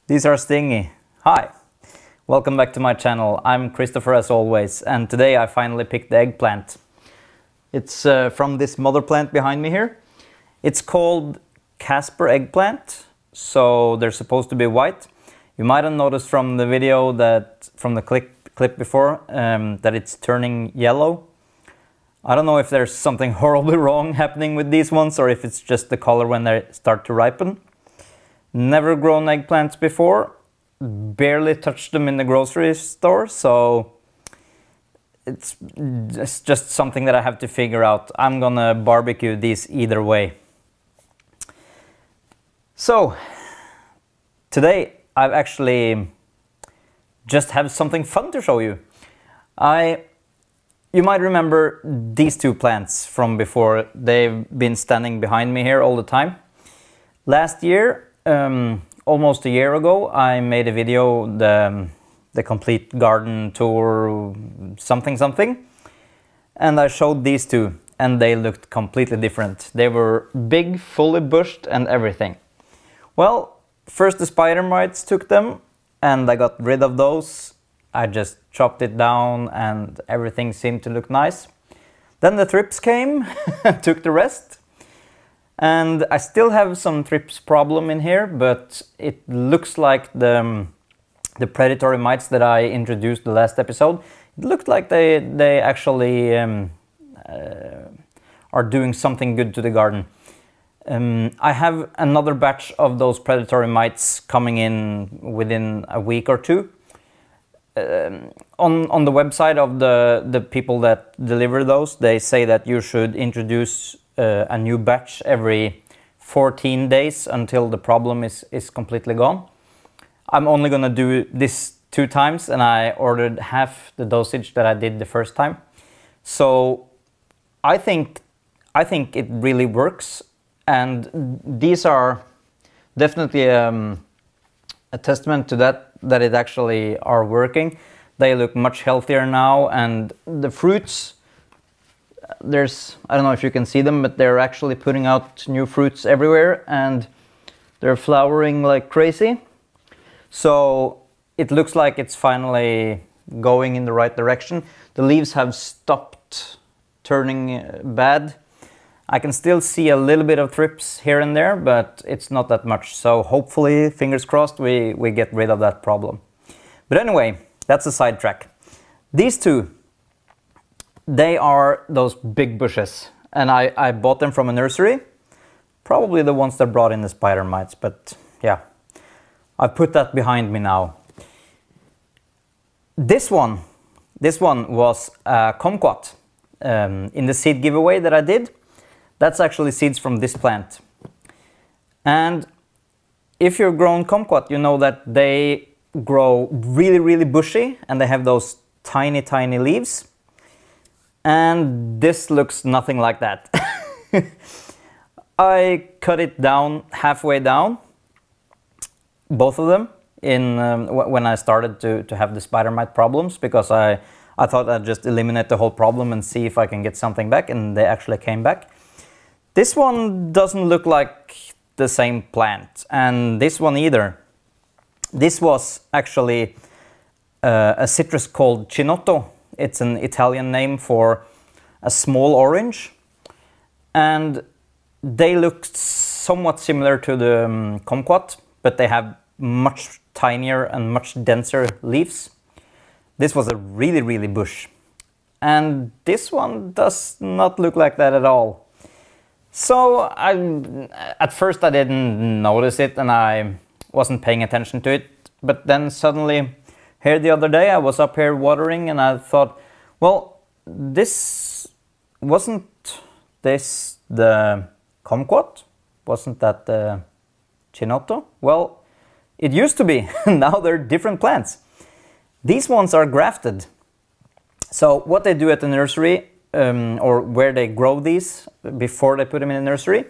These are stingy. Hi, welcome back to my channel. I'm Christopher as always, and today I finally picked the eggplant. It's from this mother plant behind me here. It's called Casper eggplant, so they're supposed to be white. You might have noticed from the video that, from the clip before, that it's turning yellow. I don't know if there's something horribly wrong happening with these ones or if it's just the color when they start to ripen. Never grown eggplants before, barely touched them in the grocery store, so it's just something that I have to figure out. I'm gonna barbecue these either way. So today I've actually just have something fun to show you. You might remember these two plants from before. They've been standing behind me here all the time. Last year, almost a year ago, I made a video, the complete garden tour, something, and I showed these two, and they looked completely different. They were big, fully bushed and everything. Well, first the spider mites took them, and I got rid of those. I just chopped it down and everything seemed to look nice. Then the thrips came and took the rest. And I still have some thrips problem in here, but it looks like the predatory mites that I introduced the last episode, it looked like they actually are doing something good to the garden. I have another batch of those predatory mites coming in within a week or two. On the website of the people that deliver those, they say that you should introduce a new batch every 14 days until the problem is completely gone. I'm only gonna do this 2 times, and I ordered half the dosage that I did the first time. So I think it really works, and these are definitely a testament to that it actually are working. They look much healthier now, and the fruits, I don't know if you can see them, but they're actually putting out new fruits everywhere, and they're flowering like crazy. So it looks like it's finally going in the right direction. The leaves have stopped turning bad. I can still see a little bit of thrips here and there, but it's not that much. So hopefully, fingers crossed, we get rid of that problem. But anyway, that's a sidetrack. These two, they are those big bushes, and I bought them from a nursery. Probably the ones that brought in the spider mites, but yeah. I put that behind me now. This one was a kumquat in the seed giveaway that I did. That's actually seeds from this plant. And if you've grown kumquat, you know that they grow really bushy, and they have those tiny leaves. And this looks nothing like that. I cut it down halfway down, both of them, when I started to have the spider mite problems, because I thought I'd just eliminate the whole problem and see if I can get something back, and they actually came back. This one doesn't look like the same plant, and this one either. This was actually a citrus called chinotto. It's an Italian name for a small orange, and they look somewhat similar to the kumquat, but they have much tinier and much denser leaves. This was a really bush, and this one does not look like that at all. So at first I didn't notice it, and I wasn't paying attention to it, but then suddenly here the other day I was up here watering, and I thought, well, wasn't this the kumquat? Wasn't that the chinotto? Well, it used to be. Now they're different plants. These ones are grafted. So what they do at the nursery, or where they grow these before they put them in the nursery,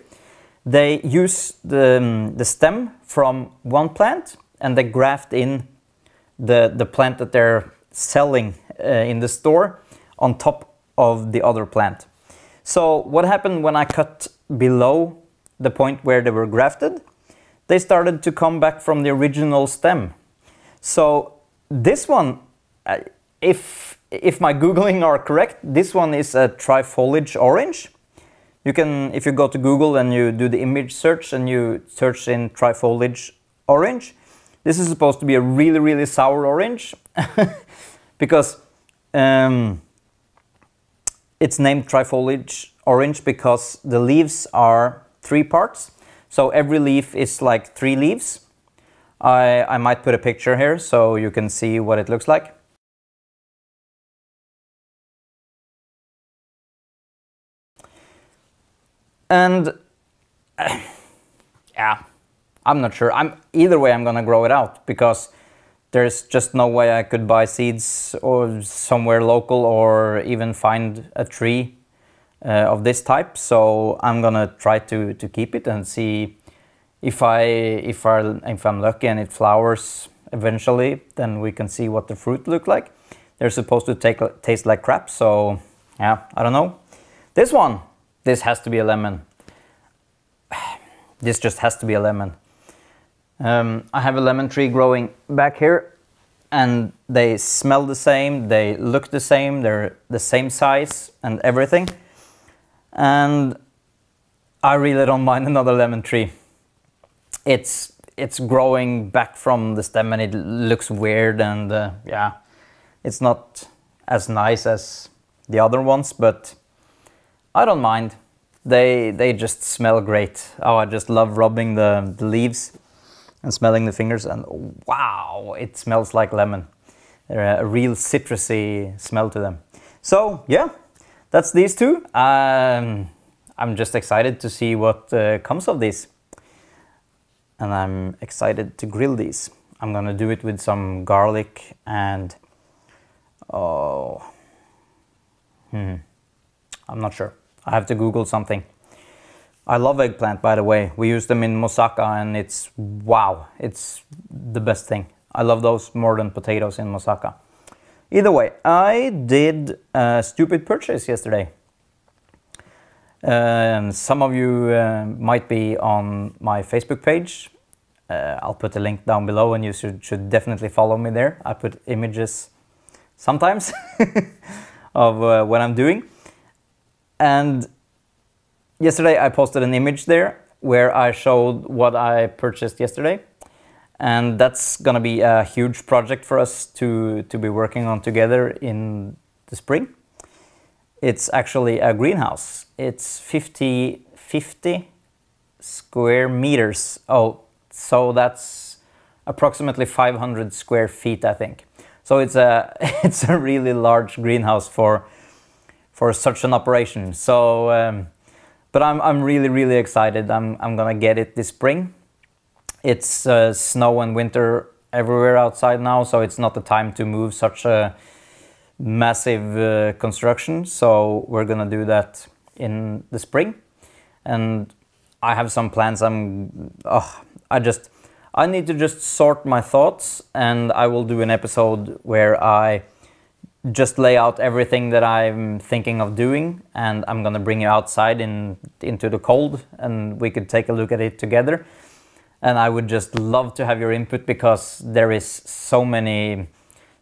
they use the stem from one plant, and they graft in the plant that they're selling in the store on top of the other plant. So what happened when I cut below the point where they were grafted, they started to come back from the original stem. So this one, if my Googling are correct, this one is a trifoliage orange. You can, if you go to Google and you do the image search and you search in trifoliage orange, this is supposed to be a really, really sour orange because it's named trifoliage orange because the leaves are 3 parts. So every leaf is like 3 leaves. I might put a picture here so you can see what it looks like. And yeah, I'm not sure. Either way I'm gonna grow it out because there's just no way I could buy seeds or somewhere local or even find a tree of this type. So I'm gonna try to keep it and see if I'm lucky and it flowers eventually, then we can see what the fruit look like. They're supposed to taste like crap, so yeah, I don't know. This one, this has to be a lemon. This just has to be a lemon. I have a lemon tree growing back here and they smell the same, they look the same, they're the same size and everything. And I really don't mind another lemon tree. It's growing back from the stem and it looks weird and yeah, it's not as nice as the other ones, but I don't mind. They just smell great. Oh, I just love rubbing the leaves and smelling the fingers, and wow, it smells like lemon. They're a real citrusy smell to them. So yeah, that's these two. I'm just excited to see what comes of these. And I'm excited to grill these. I'm gonna do it with some garlic and I'm not sure. I have to Google something. I love eggplant, by the way. We use them in moussaka and it's wow, it's the best thing. I love those more than potatoes in moussaka. Either way, I did a stupid purchase yesterday. Some of you might be on my Facebook page. I'll put a link down below and you should definitely follow me there. I put images sometimes of what I'm doing. And yesterday I posted an image there where I showed what I purchased yesterday. And that's gonna be a huge project for us to be working on together in the spring. It's actually a greenhouse. It's 50 square meters. Oh, so that's approximately 500 square feet, I think. So it's a it's a really large greenhouse for such an operation. So, but I'm really excited. I'm gonna get it this spring. It's snow and winter everywhere outside now, so it's not the time to move such a massive construction. So we're gonna do that in the spring, and I have some plans. I need to just sort my thoughts, and I will do an episode where I just lay out everything that I'm thinking of doing, and I'm gonna bring you outside into the cold and we could take a look at it together. And I would just love to have your input because there is so many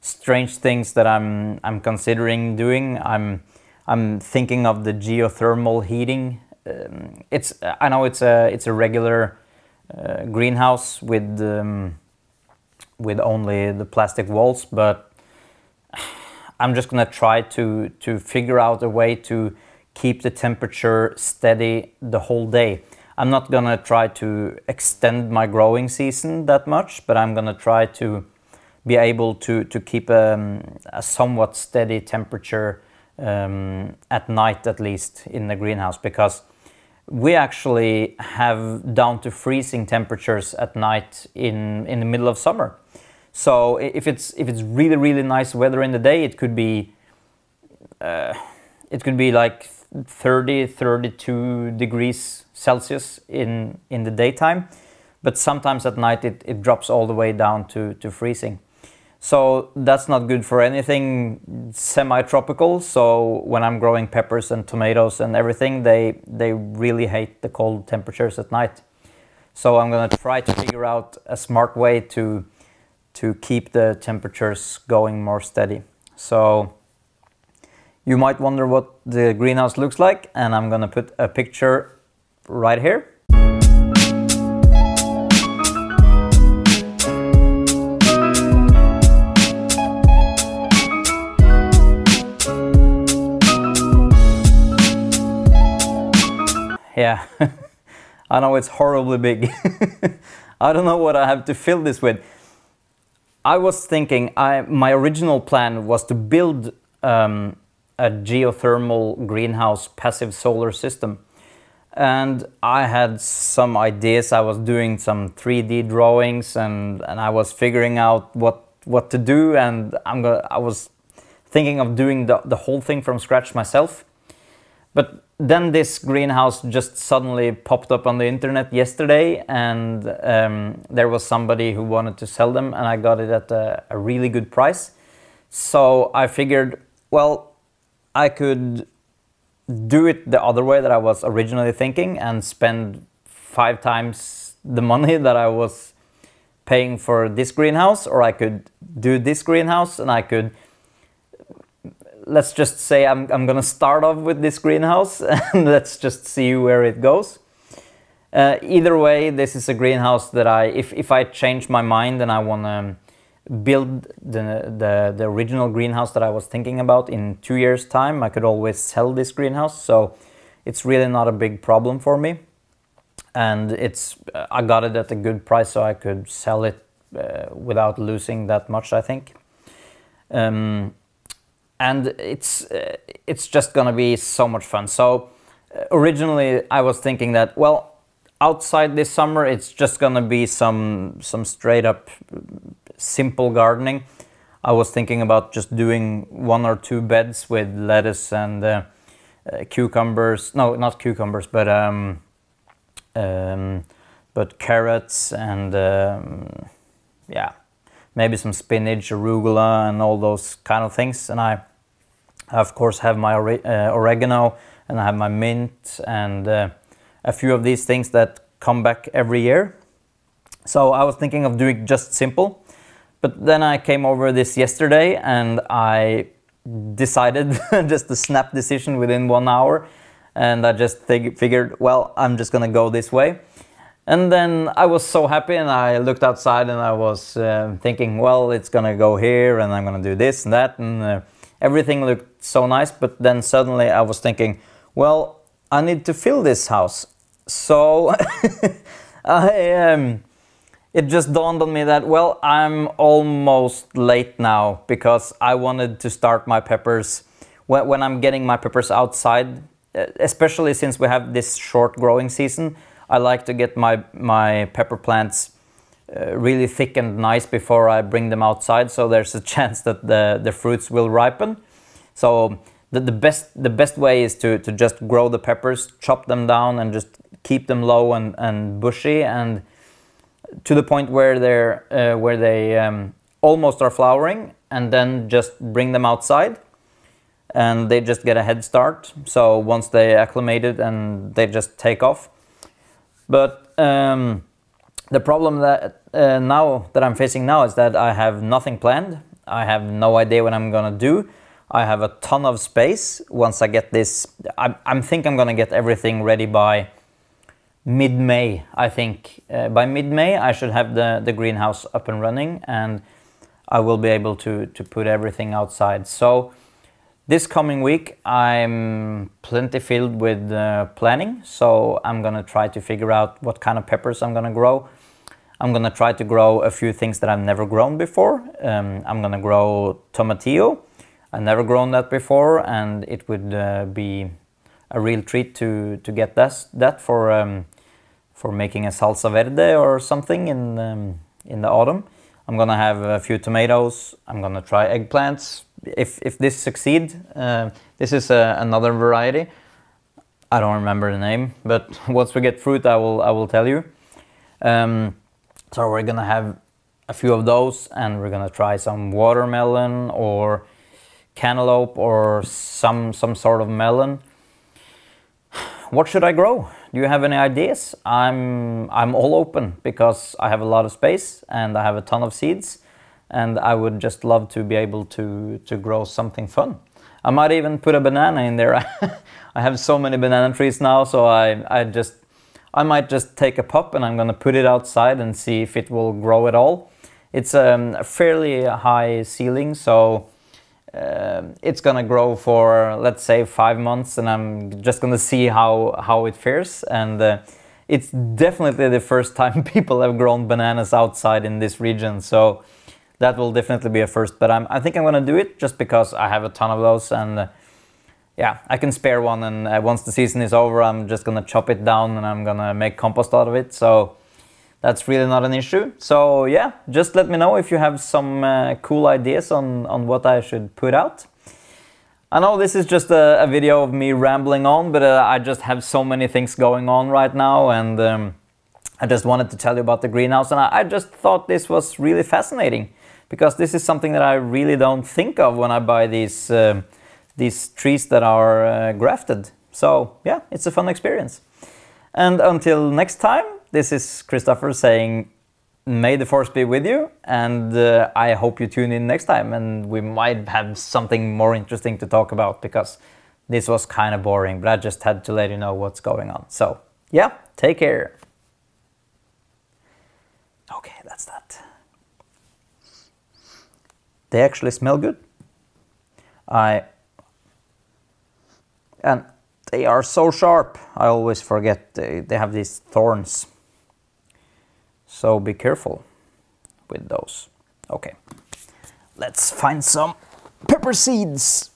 strange things that I'm considering doing. I'm thinking of the geothermal heating. I know it's a regular greenhouse with only the plastic walls, but I'm just gonna try to figure out a way to keep the temperature steady the whole day. I'm not gonna try to extend my growing season that much, but I'm gonna try to be able to keep a somewhat steady temperature at night, at least in the greenhouse, because we actually have down to freezing temperatures at night in the middle of summer. So if it's really nice weather in the day, it could be like 32 degrees Celsius in the daytime, but sometimes at night it drops all the way down to freezing. So that's not good for anything semi-tropical. So when I'm growing peppers and tomatoes and everything, they really hate the cold temperatures at night. So I'm gonna try to figure out a smart way to keep the temperatures going more steady. So you might wonder what the greenhouse looks like, and I'm gonna put a picture right here. Yeah, I know it's horribly big. I don't know what I have to fill this with. I was thinking, my original plan was to build a geothermal greenhouse passive solar system. And I had some ideas. I was doing some 3D drawings, and I was figuring out what to do, and I was thinking of doing the whole thing from scratch myself. But then this greenhouse just suddenly popped up on the internet yesterday, and there was somebody who wanted to sell them, and I got it at a really good price. So I figured, well, I could do it the other way that I was originally thinking and spend 5 times the money that I was paying for this greenhouse, or I could do this greenhouse, and I could, let's just say I'm gonna start off with this greenhouse and let's just see where it goes. Either way, this is a greenhouse that if I change my mind and I wanna build the original greenhouse that I was thinking about in 2 years' time, I could always sell this greenhouse. So it's really not a big problem for me. And I got it at a good price, so I could sell it without losing that much, I think. And it's just gonna be so much fun. So originally I was thinking that, well, outside this summer it's just gonna be some straight up simple gardening. I was thinking about just doing 1 or 2 beds with lettuce and cucumbers. No, not cucumbers, but carrots and yeah, maybe some spinach, arugula, and all those kind of things. And I of course have my oregano, and I have my mint, and a few of these things that come back every year. So I was thinking of doing just simple, but then I came over this yesterday and I decided, just a snap decision within 1 hour, and I just figured, well, I'm just gonna go this way. And then I was so happy, and I looked outside and I was thinking, well, it's gonna go here, and I'm gonna do this and that, and everything looked so nice. But then suddenly I was thinking, well, I need to fill this house. So it just dawned on me that, well, I'm almost late now, because I wanted to start my peppers when I'm getting my peppers outside, especially since we have this short growing season. I like to get my pepper plants really thick and nice before I bring them outside, so there's a chance that the fruits will ripen. So the best way is to just grow the peppers, chop them down, and just keep them low and bushy, and to the point where they almost are flowering, and then just bring them outside, and they just get a head start. So once they acclimated, and they just take off. But the problem that now that I'm facing now is that I have nothing planned. I have no idea what I'm gonna do. I have a ton of space. Once I get this, I think I'm gonna get everything ready by mid-May. I think by mid-May I should have the greenhouse up and running, and I will be able to put everything outside. So this coming week I'm plenty filled with planning, so I'm gonna try to figure out what kind of peppers I'm gonna grow. I'm gonna try to grow a few things that I've never grown before. I'm gonna grow tomatillo. I've never grown that before, and it would be a real treat to get that for making a salsa verde or something in the autumn. I'm gonna have a few tomatoes. I'm gonna try eggplants. If this succeed, this is another variety. I don't remember the name, but once we get fruit, I will tell you. So we're gonna have a few of those, and we're gonna try some watermelon or cantaloupe or some sort of melon. What should I grow? do you have any ideas? I'm all open because I have a lot of space and I have a ton of seeds, and I would just love to be able to grow something fun. I might even put a banana in there. I have so many banana trees now, so I might just take a pop and I'm gonna put it outside and see if it will grow at all. It's a fairly high ceiling, so it's gonna grow for, let's say, 5 months, and I'm just gonna see how it fares. And it's definitely the first time people have grown bananas outside in this region, so that will definitely be a first. But I think I'm gonna do it just because I have a ton of those, and yeah, I can spare one, and once the season is over, I'm just gonna chop it down and I'm gonna make compost out of it. So that's really not an issue. So yeah, just let me know if you have some cool ideas on what I should put out. I know this is just a video of me rambling on, but I just have so many things going on right now, and I just wanted to tell you about the greenhouse, and I just thought this was really fascinating because this is something that I really don't think of when I buy these trees that are grafted. So yeah, it's a fun experience. And until next time, this is Christopher saying, may the force be with you, and I hope you tune in next time, and we might have something more interesting to talk about, because this was kind of boring, but I just had to let you know what's going on. So yeah, take care. Okay, that's that. They actually smell good. And they are so sharp. I always forget they have these thorns. So be careful with those. Okay, let's find some pepper seeds.